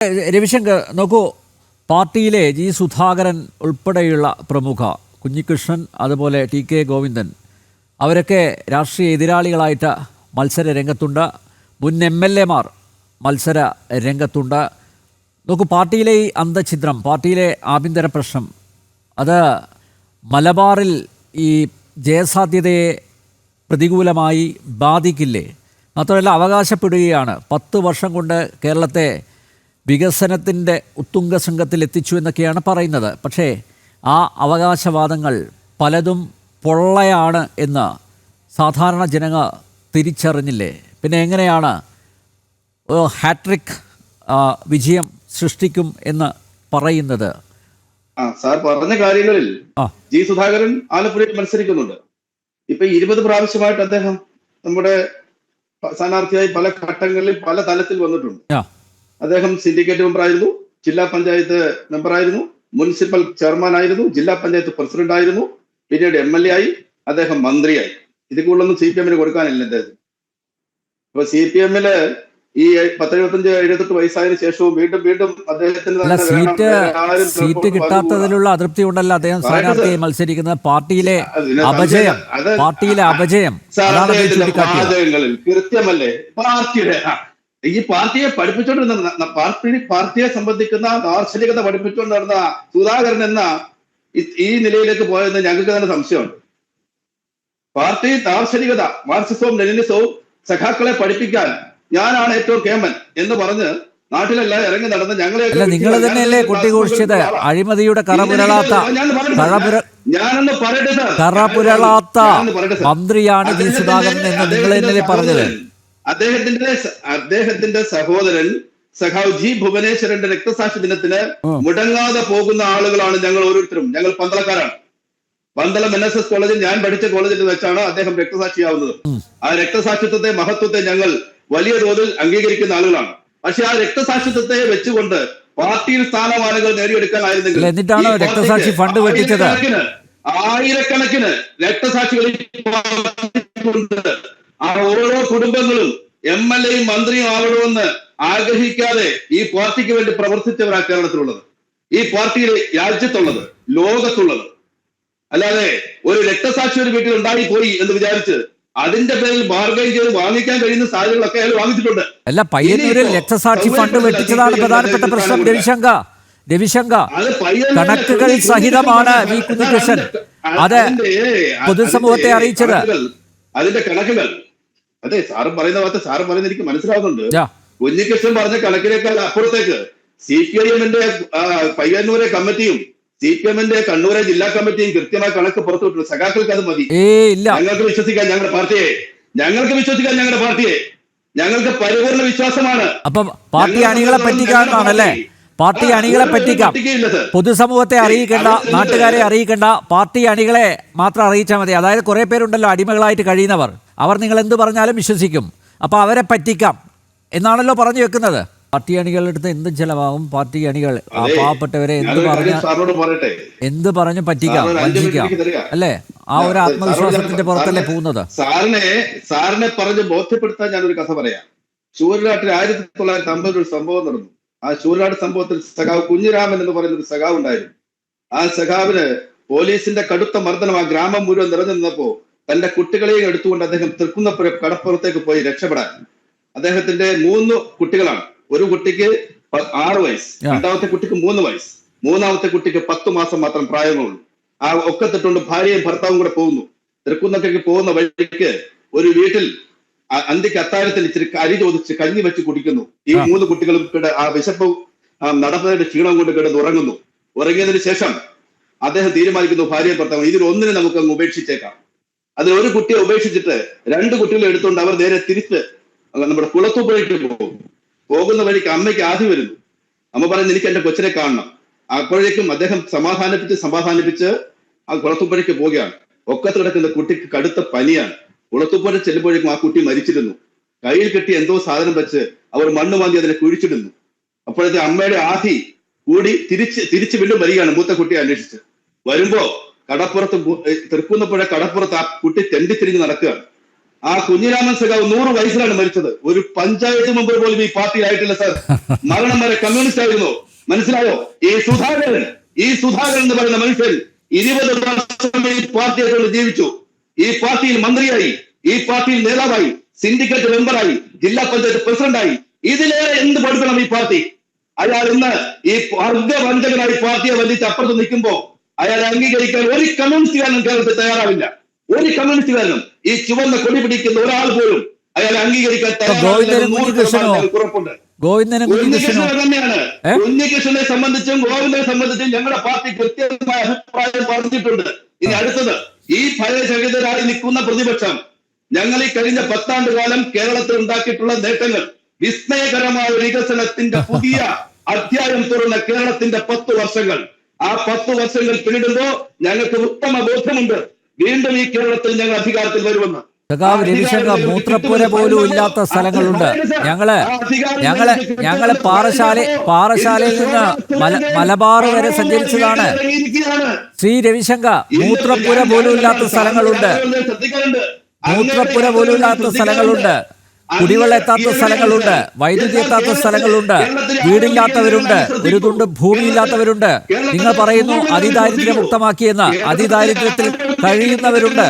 രവിശങ്കർ നോക്കൂ, പാർട്ടിയിലെ ജി സുധാകരൻ ഉൾപ്പെടെയുള്ള പ്രമുഖ കുഞ്ഞികൃഷ്ണൻ, അതുപോലെ ടി കെ ഗോവിന്ദൻ, അവരൊക്കെ രാഷ്ട്രീയ എതിരാളികളായിട്ട് മത്സര രംഗത്തുണ്ട്. മുൻ MLA മാർ മത്സര രംഗത്തുണ്ട്. നോക്കൂ, പാർട്ടിയിലെ ഈ അന്തഛിദ്രം, പാർട്ടിയിലെ ആഭ്യന്തര പ്രശ്നം, അത് മലബാറിൽ ഈ ജയസാധ്യതയെ പ്രതികൂലമായി ബാധിക്കില്ലേ? മാത്രമല്ല, അവകാശപ്പെടുകയാണ് 10 വർഷം കൊണ്ട് കേരളത്തെ വികസനത്തിൻ്റെ ഉത്തുംഗ ശൃംഗത്തിൽ എത്തിച്ചു എന്നൊക്കെയാണ് പറയുന്നത്. പക്ഷേ ആ അവകാശവാദങ്ങൾ പലതും പൊള്ളയാണ് എന്ന് സാധാരണ ജനങ്ങൾ തിരിച്ചറിഞ്ഞില്ലേ? പിന്നെ എങ്ങനെയാണ് ഹാട്രിക് വിജയം സൃഷ്ടിക്കും എന്ന് പറയുന്നത്? സാർ പറഞ്ഞ കാര്യങ്ങളിൽ ജി സുധാകരൻ ആലപ്പുഴയിൽ മത്സരിക്കുന്നുണ്ട്. ഇപ്പൊ 20 പ്രാവശ്യമായിട്ട് അദ്ദേഹം നമ്മുടെ സ്ഥാനാർത്ഥിയായി പല ഘട്ടങ്ങളിൽ പല തലത്തിൽ വന്നിട്ടുണ്ട്. അദ്ദേഹം സിൻഡിക്കേറ്റ് മെമ്പറായിരുന്നു, ജില്ലാ പഞ്ചായത്ത് മെമ്പറായിരുന്നു, മുനിസിപ്പൽ ചെയർമാൻ ആയിരുന്നു, ജില്ലാ പഞ്ചായത്ത് പ്രസിഡന്റ് ആയിരുന്നു, പിന്നീട് MLA ആയി, അദ്ദേഹം മന്ത്രിയായി. ഇത് കൂടുതലൊന്നും CPM കൊടുക്കാനില്ല അദ്ദേഹം. അപ്പൊ CPM-ല് ഈ 10-75-78 വയസ്സായതിനു ശേഷവും വീണ്ടും വീണ്ടും അദ്ദേഹത്തിന് സീറ്റ് കിട്ടാത്തതിലുള്ള അതൃപ്തി ഉണ്ടല്ലോ അദ്ദേഹം സ്ഥാനാർത്ഥിയായി മത്സരിക്കുന്നത്. പാർട്ടിയിലെ അപജയം കൃത്യമല്ലേ? ഈ പാർട്ടിയെ പഠിപ്പിച്ചുകൊണ്ടിരുന്ന പാർട്ടിയെ സംബന്ധിക്കുന്ന ദാർശനികത പഠിപ്പിച്ചുകൊണ്ട് നടന്ന സുധാകരൻ എന്ന ഈ നിലയിലേക്ക് പോയെന്ന് ഞങ്ങൾക്ക് തന്നെ സംശയമുണ്ട്. പാർട്ടി ദാർശനികത, മാർക്സിസവും ലെനിനിസവും സഖാക്കളെ പഠിപ്പിക്കാൻ ഞാനാണ് ഏറ്റവും കേമൻ എന്ന് പറഞ്ഞ് നാട്ടിലെല്ലാം ഇറങ്ങി നടന്ന് ഞങ്ങളെ നിങ്ങൾ തന്നെയല്ലേ കൊട്ടിഘോഷിച്ചത്? അഴിമതിയുടെ ഞാനൊന്ന് കറപുരളാത്ത മന്ത്രിയാണ് ജി സുധാകരൻ എന്ന് നിങ്ങൾ തന്നെയല്ലേ പറഞ്ഞത്? അദ്ദേഹത്തിന്റെ സഹോദരൻ സഖാവ് ജി ഭുവനേശ്വരന്റെ രക്തസാക്ഷി ദിനത്തിന് മുടങ്ങാതെ പോകുന്ന ആളുകളാണ് ഞങ്ങൾ ഓരോരുത്തരും. ഞങ്ങൾ പന്തളക്കാരാണ്. പന്തളം NSS കോളേജിൽ, ഞാൻ പഠിച്ച കോളേജിൽ വെച്ചാണ് അദ്ദേഹം രക്തസാക്ഷിയാവുന്നത്. ആ രക്തസാക്ഷിത്വത്തെ, മഹത്വത്തെ ഞങ്ങൾ വലിയ തോതിൽ അംഗീകരിക്കുന്ന ആളുകളാണ്. പക്ഷെ ആ രക്തസാക്ഷിത്വത്തെ വെച്ചുകൊണ്ട് പാർട്ടിയിൽ സ്ഥാനമാനങ്ങൾ നേടിയെടുക്കാനായിരുന്നെങ്കിൽ ആയിരക്കണക്കിന് രക്തസാക്ഷികളിൽ ആ ഓരോ കുടുംബങ്ങളും MLA-യും മന്ത്രിയും ആവണമെന്ന് ആഗ്രഹിക്കാതെ ഈ പാർട്ടിക്ക് വേണ്ടി പ്രവർത്തിച്ചവരാ കേരളത്തിലുള്ളത്, ഈ പാർട്ടിയിലെ രാജ്യത്തുള്ളത്, ലോകത്തുള്ളത്. അല്ലാതെ ഒരു രക്തസാക്ഷി ഒരു വീട്ടിൽ ഉണ്ടായി പോയി എന്ന് വിചാരിച്ച് അതിന്റെ പേരിൽ ബാർഗൈൻ ചെയ്ത് വാങ്ങിക്കാൻ കഴിയുന്ന സാധ്യതകളൊക്കെ അയാൾ വാങ്ങിച്ചിട്ടുണ്ട്. അല്ല, പയ്യന്നൂരിൽ രക്തസാക്ഷി ഫണ്ട് വെട്ടിച്ചതാണ് പ്രധാനപ്പെട്ട പ്രശ്നം. രവിശങ്ക കണക്കുകൾ സഹിതമാണ് വി കുഞ്ഞികൃഷ്ണൻ അത് പൊതുസമൂഹത്തെ അറിയിച്ചത്. അതിന്റെ കണക്കുകൾ, അതെ, സാറും പറയുന്ന വാർത്ത സാറും പറയുന്ന എനിക്ക് മനസ്സിലാവുന്നുണ്ട്. കുഞ്ഞികൃഷ്ണൻ പറഞ്ഞ കണക്കിനേക്കാൾ അപ്പുറത്തേക്ക് CPIM-ന്റെ പയ്യന്നൂരെ കമ്മിറ്റിയും CPM-ന്റെ കണ്ണൂരെ ജില്ലാ കമ്മിറ്റിയും കൃത്യമായ കണക്ക് പുറത്തുവിട്ടു. സഖാക്കൾക്ക് അത് മതി. ഞങ്ങൾക്ക് വിശ്വസിക്കാൻ ഞങ്ങളുടെ പാർട്ടിയെ ഞങ്ങൾക്ക് പരിപൂർണ്ണ വിശ്വാസമാണ്. അപ്പൊ പാർട്ടി അണികളെ പറ്റിക്കാനാണല്ലേ? പാർട്ടി അണികളെ പറ്റിക്കാം, പൊതുസമൂഹത്തെ അറിയിക്കേണ്ട, നാട്ടുകാരെ അറിയിക്കേണ്ട, പാർട്ടി അണികളെ മാത്രം അറിയിച്ചാൽ മതി. അതായത് കുറെ പേരുണ്ടല്ലോ അടിമകളായിട്ട് കഴിയുന്നവർ, അവർ നിങ്ങൾ എന്ത് പറഞ്ഞാലും വിശ്വസിക്കും. അപ്പൊ അവരെ പറ്റിക്കാം എന്നാണല്ലോ പറഞ്ഞു വെക്കുന്നത്. പാർട്ടി അണികളുടെ അടുത്ത് എന്തും ചെലവാകും. പാർട്ടി അണികൾ പാവപ്പെട്ടവരെ എന്ത് പറഞ്ഞു പറ്റിക്കാം, വഞ്ചിക്കാം, അല്ലേ? ആ ഒരു ആത്മവിശ്വാസത്തിന്റെ പുറത്തല്ലേ പോകുന്നത്. സാറിനെ പറഞ്ഞ് ബോധ്യപ്പെടുത്താൻ ഞാനൊരു കഥ പറയാം. ശൂരനാട്ടിൽ 1950 ഒരു സംഭവം നടന്നു. ആ ശൂരനാട് സംഭവത്തിൽ സഖാവ് കുഞ്ഞിരാമൻ എന്ന് പറയുന്ന ഒരു സഖാവ് ഉണ്ടായിരുന്നു. ആ സഖാവിന് പോലീസിന്റെ കടുത്ത മർദ്ദനം ആ ഗ്രാമം മുഴുവൻ നിറഞ്ഞു നിന്നപ്പോ തന്റെ കുട്ടികളെയും എടുത്തുകൊണ്ട് അദ്ദേഹം തൃക്കുന്നപ്പുഴ കടപ്പുറത്തേക്ക് പോയി രക്ഷപ്പെടാൻ. അദ്ദേഹത്തിന്റെ 3 കുട്ടികളാണ്. ഒരു കുട്ടിക്ക് 6 വയസ്സ്, രണ്ടാമത്തെ കുട്ടിക്ക് 3 വയസ്സ്, മൂന്നാമത്തെ കുട്ടിക്ക് 10 മാസം മാത്രം പ്രായമുള്ളൂ. ആ ഒക്കത്തിട്ടുകൊണ്ട് ഭാര്യയും ഭർത്താവും കൂടെ പോകുന്നു. തൃക്കുന്നപ്പുഴയ്ക്ക് പോകുന്ന വഴിക്ക് ഒരു വീട്ടിൽ അന്തിക്ക് അത്താഴത്തിൽ ഇച്ചിരി അരി ചോദിച്ച് കഞ്ഞി വെച്ച് കുടിക്കുന്നു. ഈ 3 കുട്ടികളും ആ വിശപ്പ് നടന്നതിന്റെ ക്ഷീണം കൊണ്ട് കിടന്ന് ഉറങ്ങുന്നു. ഉറങ്ങിയതിനു ശേഷം അദ്ദേഹം തീരുമാനിക്കുന്നു, ഭാര്യയും ഭർത്താവും ഇതിൽ ഒന്നിനെ നമുക്ക് അങ്ങ് ഉപേക്ഷിച്ചേക്കാം. അതിൽ ഒരു കുട്ടിയെ ഉപേക്ഷിച്ചിട്ട് 2 കുട്ടികളെ എടുത്തുകൊണ്ട് അവർ നേരെ തിരിച്ച് നമ്മുടെ കുളത്തൂപ്പുഴയ്ക്ക് പോകുന്ന വഴിക്ക് അമ്മയ്ക്ക് ആദ്യം വരുന്നു. അമ്മ പറയുന്നത് എനിക്ക് എന്റെ കൊച്ചിനെ കാണണം. അപ്പോഴേക്കും അദ്ദേഹം സമാധാനിപ്പിച്ച് ആ കുളത്തൂപ്പുഴയ്ക്ക് പോവുകയാണ്. ഒക്കത്ത് കിടക്കുന്ന കുട്ടിക്ക് കടുത്ത പനിയാണ്. കുളത്തൂപ്പുഴ ചെല്ലുമ്പോഴേക്കും ആ കുട്ടി മരിച്ചിരുന്നു. കയ്യിൽ കെട്ടി എന്തോ സാധനം വെച്ച് അവർ മണ്ണ് മാന്തി അതിനെ കുഴിച്ചിടുന്നു. അപ്പോഴത്തെ അമ്മയുടെ ആധി കൂടി തിരിച്ച് വീണ്ടും വരികയാണ് മൂത്ത കുട്ടിയെ അന്വേഷിച്ച്. വരുമ്പോ തൃക്കുന്നപ്പുഴ കടപ്പുറത്ത് ആ കുട്ടി തെണ്ടിത്തിരിഞ്ഞ് നടക്കുകയാണ്. ആ കുഞ്ഞിരാമൻ സഖാവ് 100 വയസ്സിലാണ് മരിച്ചത്. ഒരു പഞ്ചായത്ത് മെമ്പർ പോലും ഈ പാർട്ടി ആയിട്ടില്ല സാർ. മരണം വരെ കമ്മ്യൂണിസ്റ്റ് ആയിരുന്നു. മനസ്സിലായോ? ഈ സുധാകരൻ എന്ന് പറയുന്ന മനുഷ്യൻ 20 വർഷം ഈ പാർട്ടിയെ ജീവിച്ചു. ഈ പാർട്ടിയിൽ മന്ത്രിയായി, ഈ പാർട്ടിയിൽ നേതാവായി, സിൻഡിക്കേറ്റ് മെമ്പറായി, ജില്ലാ പഞ്ചായത്ത് പ്രസിഡന്റായി. ഇതിലേറെ എന്ത് പഠിക്കണം ഈ പാർട്ടി? അയാൾ ഇന്ന് ഈ വർഗവഞ്ചകനായി പാർട്ടിയെ വന്നിട്ട് അപ്പുറത്ത് നിൽക്കുമ്പോ അയാളെ അംഗീകരിക്കാൻ ഒരു കമ്മ്യൂണിസ്റ്റുകാരനും കേരളത്തിൽ തയ്യാറാവില്ല. ഒരു കമ്മ്യൂണിസ്റ്റുകാരനും ഈ ചുവന്ന കൊടി പിടിക്കുന്ന ഒരാൾ പോലും അയാളെ അംഗീകരിക്കാൻ തന്നെയാണ്. ഉണ്ണികൃഷ്ണനെ സംബന്ധിച്ചും ഗോവിന്ദനെ സംബന്ധിച്ചും ഞങ്ങളുടെ പാർട്ടി കൃത്യമായ അഭിപ്രായം പറഞ്ഞിട്ടുണ്ട്. ഇനി അടുത്തത്, ഈ ഭയചകിതരായി നിൽക്കുന്ന പ്രതിപക്ഷം ഞങ്ങൾ ഈ കഴിഞ്ഞ 10 ആണ്ട് കാലം കേരളത്തിൽ ഉണ്ടാക്കിയിട്ടുള്ള നേട്ടങ്ങൾ, വിസ്മയകരമായ വികസനത്തിന്റെ പുതിയ അധ്യായം തുറന്ന കേരളത്തിന്റെ 10 വർഷങ്ങൾ, ആ 10 വർഷങ്ങൾ പിന്നിടുമ്പോ ഞങ്ങൾക്ക് ഉത്തമ ബോധ്യമുണ്ട് വീണ്ടും ഈ കേരളത്തിൽ ഞങ്ങൾ അധികാരത്തിൽ വരുമെന്ന്. രവിശങ്കർ, മൂത്രപ്പുര പോലും ഇല്ലാത്ത സ്ഥലങ്ങളുണ്ട്. ഞങ്ങള് പാറശാലയിൽ നിന്ന് മലബാർ വരെ സഞ്ചരിച്ചതാണ്. ശ്രീ രവിശങ്കർ, മൂത്രപ്പുര പോലും ഇല്ലാത്ത സ്ഥലങ്ങളുണ്ട്. മൂത്രപ്പുര പോലും ഇല്ലാത്ത സ്ഥലങ്ങളുണ്ട്. കുടിവെള്ളം എത്താത്ത സ്ഥലങ്ങളുണ്ട്. വൈദ്യുതി എത്താത്ത സ്ഥലങ്ങളുണ്ട്. വീടില്ലാത്തവരുണ്ട്. ഒരു തുണ്ട് ഭൂമിയില്ലാത്തവരുണ്ട്. നിങ്ങൾ പറയുന്നു അതിദാരിദ്ര്യമുക്തമാക്കിയെന്ന്. അതിദാരിദ്ര്യത്തിൽ കഴിയുന്നവരുണ്ട്.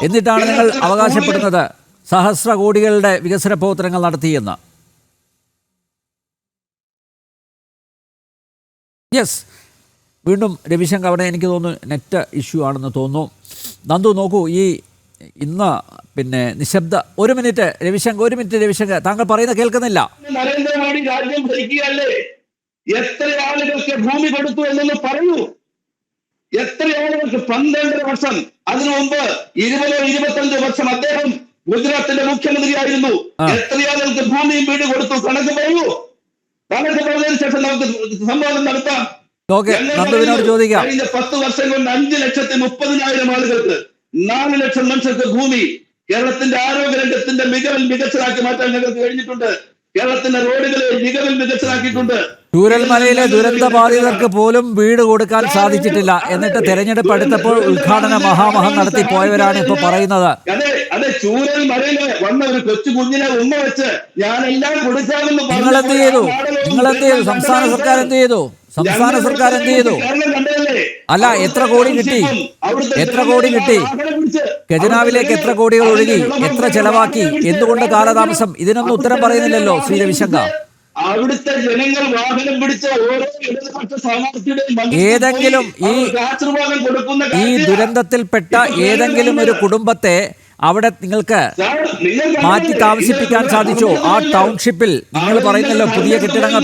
എന്നിട്ടാണ് നിങ്ങൾ അവകാശപ്പെടുന്നത് സഹസ്ര കോടികളുടെ വികസന പ്രവർത്തനങ്ങൾ നടത്തിയെന്ന്. യെസ്, വീണ്ടും രവിശങ്കർ അവിടെ എനിക്ക് തോന്നുന്നു നെറ്റ് ഇഷ്യൂ ആണെന്ന് തോന്നുന്നു. നന്ദു നോക്കൂ, ഇന്ന് നിശബ്ദ. ഒരു മിനിറ്റ് രവിശങ്കർ, താങ്കൾ പറയുന്നത് കേൾക്കുന്നില്ല. നരേന്ദ്രമോദി രാജ്യം ഭരിക്കുകയല്ലേ? എത്ര ആളുകൾക്ക് ഭൂമി കൊടുത്തു എന്നൊന്ന് പറയൂ. എത്ര ആളുകൾക്ക്? 12 വർഷം. അതിനു മുമ്പ് 20-25 വർഷം അദ്ദേഹം ഗുജറാത്തിന്റെ മുഖ്യമന്ത്രിയായിരുന്നു. എത്ര ആളുകൾക്ക് ഭൂമിയും വീട് കൊടുത്തു? കണക്ക് പറയൂ. കണക്ക് പറഞ്ഞതിന് ശേഷം നമുക്ക് സംവാദം നടത്താം. ചോദിക്കാം. കഴിഞ്ഞ 10 വർഷം കൊണ്ട് 5,30,000 ആളുകൾക്ക്, 4 ലക്ഷം മനുഷ്യർക്ക് ഭൂമി. കേരളത്തിന്റെ ആരോഗ്യ രംഗത്തിന്റെ മികവിൽ മികച്ചതാക്കി മാറ്റാൻ ഞങ്ങൾക്ക് കഴിഞ്ഞിട്ടുണ്ട്. കേരളത്തിന്റെ റോഡുകളെ മികവിൽ മികച്ചതാക്കിയിട്ടുണ്ട്. ചൂരൽമലയിലെ ദുരന്ത ബാധിതർക്ക് പോലും വീട് കൊടുക്കാൻ സാധിച്ചിട്ടില്ല. എന്നിട്ട് തെരഞ്ഞെടുപ്പ് അടുത്തപ്പോൾ ഉദ്ഘാടന മഹാമഹം നടത്തി പോയവരാണ് ഇപ്പൊ പറയുന്നത്. അതെ, ചൂരൽമലയില് വന്ന ഒരു കൊച്ചു കുഞ്ഞിനെ ഉമ്മ വെച്ച് ഞാനെല്ലാം കൊടുക്കാമെന്ന് നിങ്ങൾ എന്ത് ചെയ്തു? സംസ്ഥാന സർക്കാർ എന്ത് ചെയ്തു? അല്ല, എത്ര കോടി കിട്ടി? ഖജനാവിലേക്ക് എത്ര കോടികൾ ഒഴുകി? എത്ര ചെലവാക്കി? എന്തുകൊണ്ട് കാലതാമസം? ഇതിനൊന്നും ഉത്തരം പറയുന്നില്ലല്ലോ ശ്രീ രവിശങ്കർ. അവിടുത്തെ ജനങ്ങൾ വാഹനം പിടിച്ച ഓരോ ഏതെങ്കിലും ഈ ദുരന്തത്തിൽപ്പെട്ട ഏതെങ്കിലും ഒരു കുടുംബത്തെ അവിടെ നിങ്ങൾക്ക് മാറ്റി താമസിപ്പിക്കാൻ സാധിച്ചോ? ആ ടൗൺഷിപ്പിൽ നിങ്ങൾ പറയുന്നല്ലോ പുതിയ കെട്ടിടങ്ങൾ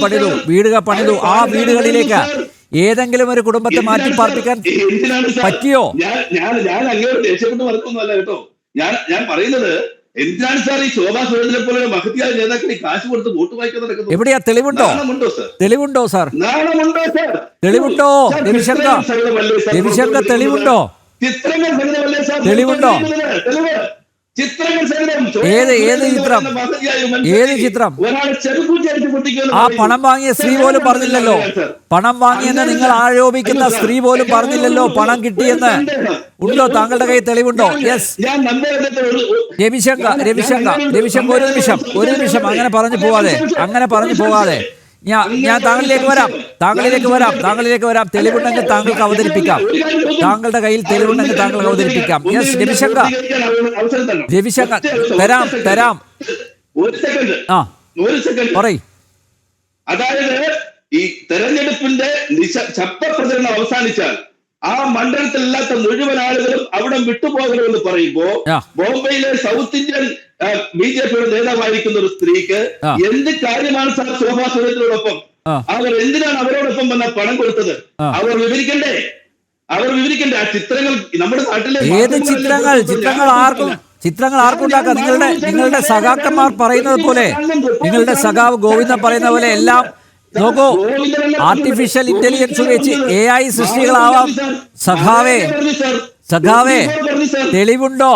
പണിതു, ആ വീടുകളിലേക്ക് ഏതെങ്കിലും ഒരു കുടുംബത്തെ മാറ്റി പാർപ്പിക്കാൻ പറ്റിയോ? ഞാൻ അങ്ങോട്ട് ദേഷ്യപ്പെട്ട് മറക്കൊന്നുമല്ല കേട്ടോ. ഞാൻ പറയുന്നത് എന്തിനാണ് സാർ ഈ ശോഭാ സുരേന്ദ്രനെ പോലെ മഹതിയായ നേതാക്കൾ കാശ് കൊടുത്ത് വോട്ട് വാങ്ങിക്കാൻ നടക്കുന്നത്? എവിടെയാ തെളിവുണ്ടോ സാർ? തെളിവുണ്ടോ രവിശങ്കർ? തെളിവുണ്ടോ? ഏത് ചിത്രം? ആ പണം വാങ്ങിയ സ്ത്രീ പോലും പറഞ്ഞില്ലല്ലോ. പണം വാങ്ങിയെന്ന് നിങ്ങൾ ആരോപിക്കുന്ന സ്ത്രീ പോലും പറഞ്ഞില്ലല്ലോ പണം കിട്ടിയെന്ന്. ഉണ്ടോ? താങ്കളുടെ കയ്യിൽ തെളിവുണ്ടോ? യെസ് രവിശങ്കർ, ഒരു നിമിഷം അങ്ങനെ പറഞ്ഞു പോകാതെ ഞാൻ താങ്കളിലേക്ക് വരാം. തെളിവുണ്ടെങ്കിൽ താങ്കൾക്ക് അവതരിപ്പിക്കാം. താങ്കളുടെ കയ്യിൽ തെളിവുണ്ടെങ്കിൽ താങ്കൾക്ക് അവതരിപ്പിക്കാം. യെസ് രവിശങ്കർ, തരാം. പറയ്. അതായത് ഈ തെരഞ്ഞെടുപ്പിന്റെ ശബ്ദപ്രചരണം അവസാനിച്ചാൽ ആ മണ്ഡലത്തിലില്ലാത്ത മുഴുവൻ ആളുകളും അവിടെ വിട്ടുപോകണമെന്ന് പറയുമ്പോ ബോംബെയിലെ സൗത്ത് ഇന്ത്യൻ ബിജെപിയുടെ നേതാവായിരിക്കുന്ന ഒരു സ്ത്രീക്ക് എന്ത് കാര്യമാണ് സാർ ശോഭാ സുരേന്ദ്രനോടൊപ്പം? അവർ എന്തിനാണ് അവരോടൊപ്പം വന്ന പണം കൊടുത്തത്? അവർ വിവരിക്കണ്ടേ? ആ ചിത്രങ്ങൾ നമ്മുടെ നാട്ടിലെ ചിത്രങ്ങൾ ആർക്കുണ്ടാക്കാം? നിങ്ങളുടെ സഖാക്കന്മാർ പറയുന്നത് പോലെ, നിങ്ങളുടെ സഖാവ് ഗോവിന്ദൻ പറയുന്ന പോലെ എല്ലാം നോക്കൂ. ആർട്ടിഫിഷ്യൽ ഇന്റലിജൻസ് ഉപയോഗിച്ച് AI സൃഷ്ടികളാവാം. സഖാവേ തെളിവുണ്ടോ?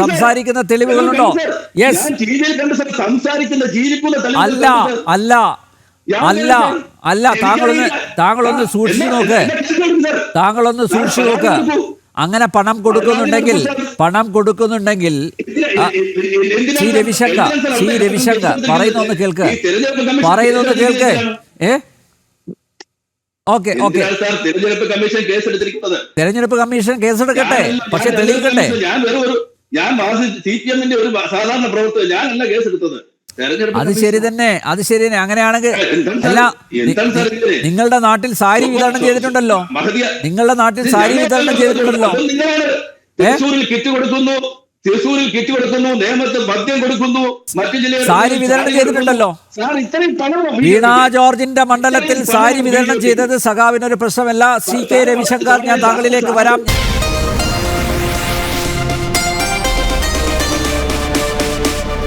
സംസാരിക്കുന്ന തെളിവുകളുണ്ടോ? യെസ്. അല്ല താങ്കളൊന്ന് സൂക്ഷിച്ചു നോക്ക്. അങ്ങനെ പണം കൊടുക്കുന്നുണ്ടെങ്കിൽ പണം കൊടുക്കുന്നുണ്ടെങ്കിൽ ശ്രീ രവിശങ്കർ പറയുന്നൊന്ന് കേൾക്ക്. ഓക്കെ തെരഞ്ഞെടുപ്പ് കമ്മീഷൻ കേസെടുത്തിരിക്കുന്നത്. തെരഞ്ഞെടുപ്പ് കമ്മീഷൻ കേസെടുക്കട്ടെ, പക്ഷെ തെളിയിക്കട്ടെ. ഞാൻ CPM-ന്റെ ഒരു സാധാരണ പ്രവർത്തകൻ, ഞാനല്ല കേസെടുത്തത്. അത് ശരി തന്നെ, അത് ശരി തന്നെ. അങ്ങനെയാണെങ്കിൽ അല്ല, നിങ്ങളുടെ നാട്ടിൽ സാരി വിതരണം ചെയ്തിട്ടുണ്ടല്ലോ, നിങ്ങളുടെ നാട്ടിൽ സാരി വിതരണം ചെയ്തിട്ടുണ്ടല്ലോ. തൃശ്ശൂരിൽ കിറ്റ് കൊടുക്കുന്നു, നേമത്ത് മദ്യം കൊടുക്കുന്നു, മറ്റു ജില്ലകളിൽ സാരി വിതരണം ചെയ്തിട്ടുണ്ടല്ലോ. വീണ ജോർജിന്റെ മണ്ഡലത്തിൽ സാരി വിതരണം ചെയ്തത് സഖാവിനൊരു പ്രശ്നമല്ല. CK രവിശങ്കർ, ഞാൻ താങ്കളിലേക്ക് വരാം.